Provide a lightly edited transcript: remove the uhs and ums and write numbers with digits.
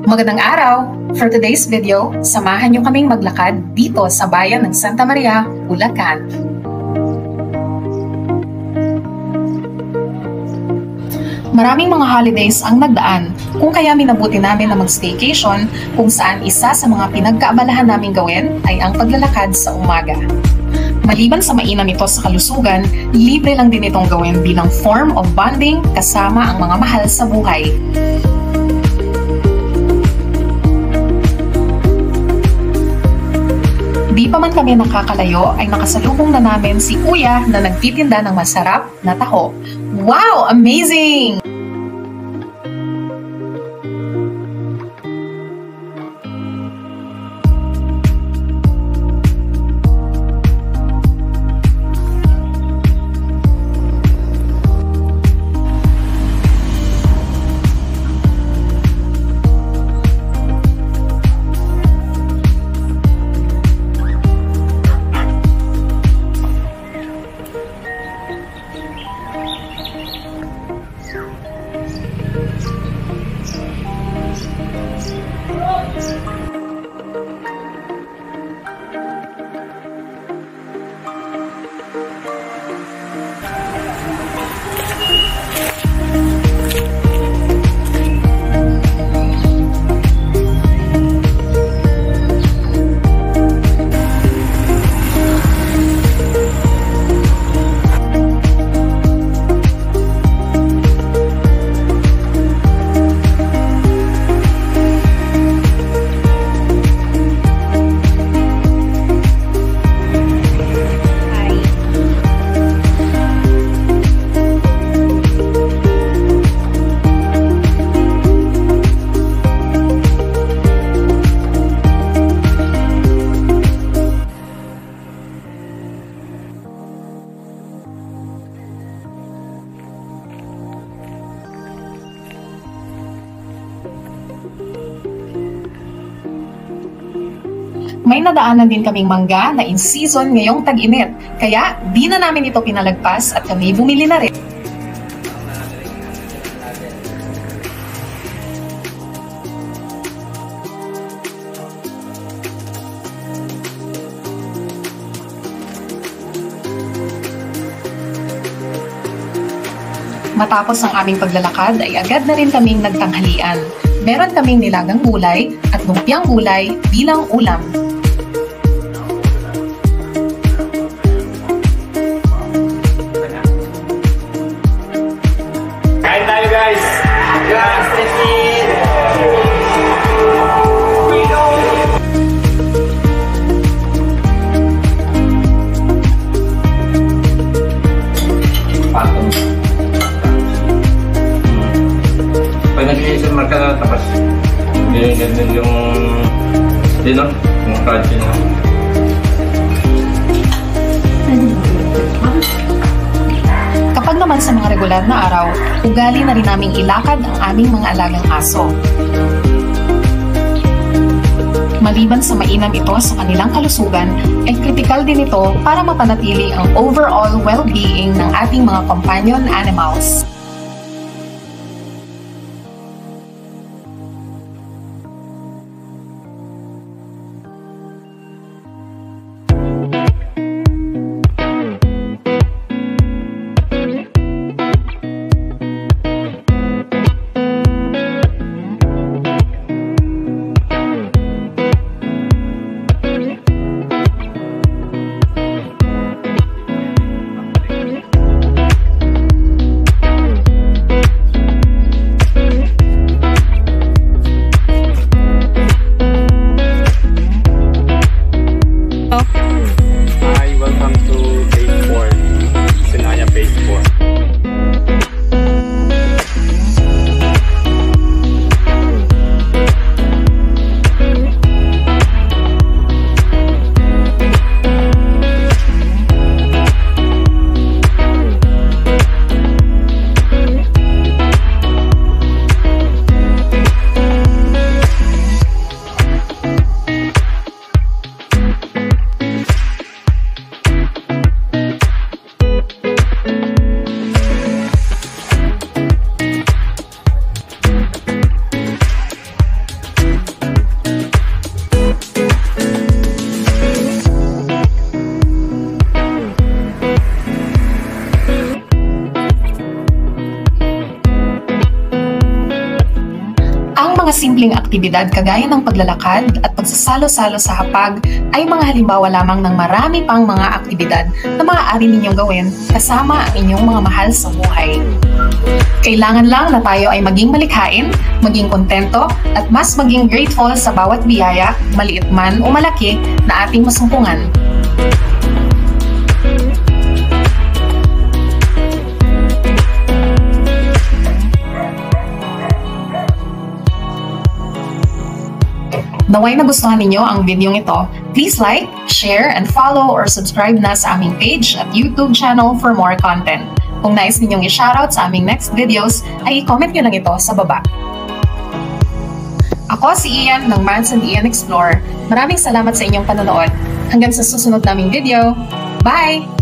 Magandang araw! For today's video, samahan niyo kaming maglakad dito sa bayan ng Santa Maria, Bulacan. Maraming mga holidays ang nagdaan, kung kaya minabuti namin na mag-staycation kung saan isa sa mga pinagkaabalahan namin gawin ay ang paglalakad sa umaga. Maliban sa mainam ito sa kalusugan, libre lang din itong gawin bilang form of bonding kasama ang mga mahal sa buhay. Di pa man kami nakakalayo ay nakasalubong na namin si Kuya na nagtitinda ng masarap na taho. Wow! Amazing! May nadaanan din kaming mangga na in season ngayong tag-init, kaya di na namin ito pinalagpas at kami bumili na rin. Matapos ang aming paglalakad ay agad na rin kaming nagtanghalian. Meron kaming nilagang gulay at lumpiang gulay bilang ulam. Kain tayo guys! Pag nag-iisip marka na tapos ganyan yung dino, yung crunchy na. Kapag naman sa mga regular na araw, ugali na rin naming ilakad ang aming mga alagang aso. Maliban sa mainam ito sa kanilang kalusugan, ay kritikal din ito para mapanatili ang overall well-being ng ating mga companion animals. mga simpleng aktibidad kagaya ng paglalakad at pagsasalo-salo sa hapag ay mga halimbawa lamang ng marami pang mga aktibidad na maaari ninyong gawin kasama ang inyong mga mahal sa buhay. Kailangan lang na tayo ay maging malikhain, maging kontento at mas maging grateful sa bawat biyaya, maliit man o malaki, na ating masumpungan. Naway nagustuhan ninyo ang video ito, please like, share, and follow or subscribe na sa aming page at YouTube channel for more content. Kung nais ninyong i-shoutout sa aming next videos, ay i-comment nyo lang ito sa baba. Ako si Ian ng Mads and Ian Explore. Maraming salamat sa inyong panonood. Hanggang sa susunod naming video. Bye!